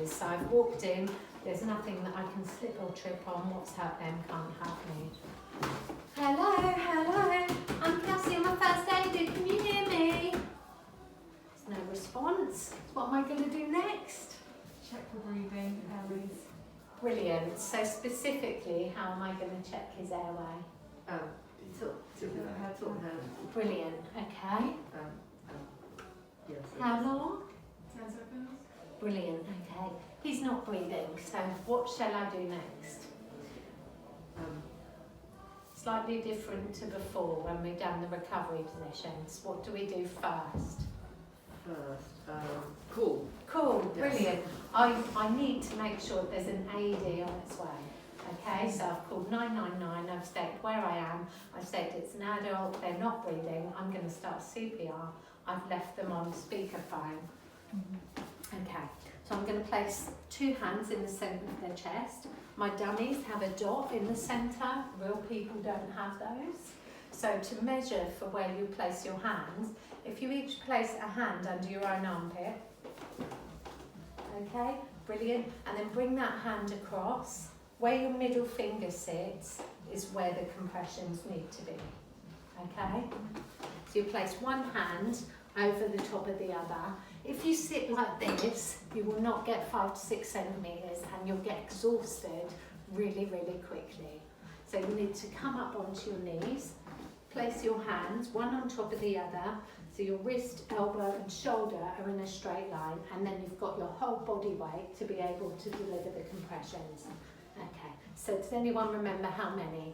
edges. So I've walked in, there's nothing that I can slip or trip on. What's hurt them can't hurt me. Hello, hello. I'm Cassie, I'm a first aider. Can you hear me? There's no response. What am I going to do next? Check for breathing, airways. Brilliant. So specifically, how am I going to check his airway? Brilliant. Okay. Yes. How long? 10 seconds. Brilliant. Okay. He's not breathing. So what shall I do next? Slightly different to before when we've done the recovery positions. What do we do first? Cool. Cool, Yes. brilliant. I need to make sure there's an AED on its way. Okay, so I've called 999, I've stated where I am, I've stated it's an adult, they're not breathing, I'm going to start CPR, I've left them on speakerphone. Okay, so I'm going to place 2 hands in the centre of their chest. My dummies have a dot in the centre, real people don't have those. So to measure for where you place your hands, if you each place a hand under your own armpit, okay, brilliant, and then bring that hand across, where your middle finger sits is where the compressions need to be, okay? So you place one hand over the top of the other. If you sit like this, you will not get 5 to 6 centimetres and you'll get exhausted really, really quickly. So you need to come up onto your knees, place your hands one on top of the other, so your wrist, elbow and shoulder are in a straight line, and then you've got your whole body weight to be able to deliver the compressions. Okay, so does anyone remember how many?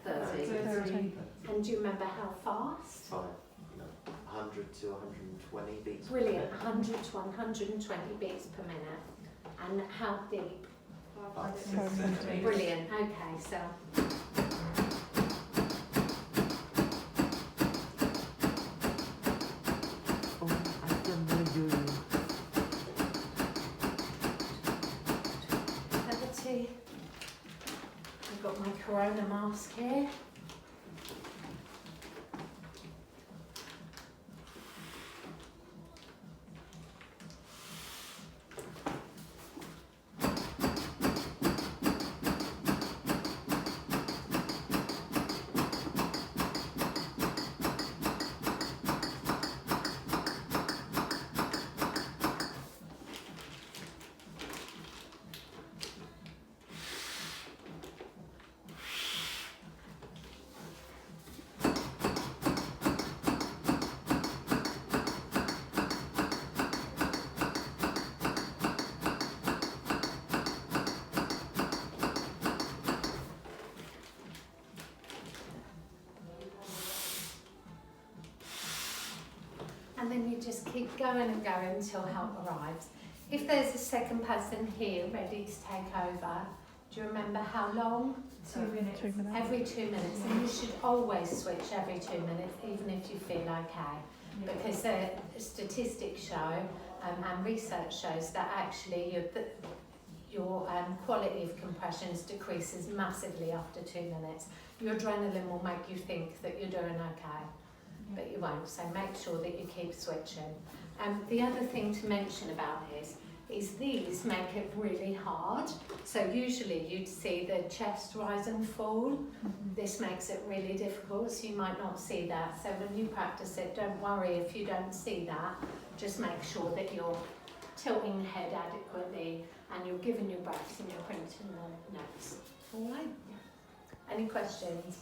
30. And do you remember how fast? 100 to 120 beats per Brilliant, minute. 100 to 120 beats per minute. And how deep? 5 to 6 centimetres. Brilliant, okay, so gravity. I've got my corona mask here. And then you just keep going and going until help arrives. If there's a second person here ready to take over, do you remember how long? 2 minutes. 2 minutes. Every 2 minutes. And you should always switch every 2 minutes, even if you feel okay. Because statistics show and research shows that actually your quality of compressions decreases massively after 2 minutes. Your adrenaline will make you think that you're doing okay, but you won't, so make sure that you keep switching. The other thing to mention about this is these make it really hard. So usually you'd see the chest rise and fall. This makes it really difficult, so you might not see that. So when you practice it, don't worry if you don't see that. Just make sure that you're tilting the head adequately and you're giving your breaths and you're printing the notes. All right? Any questions?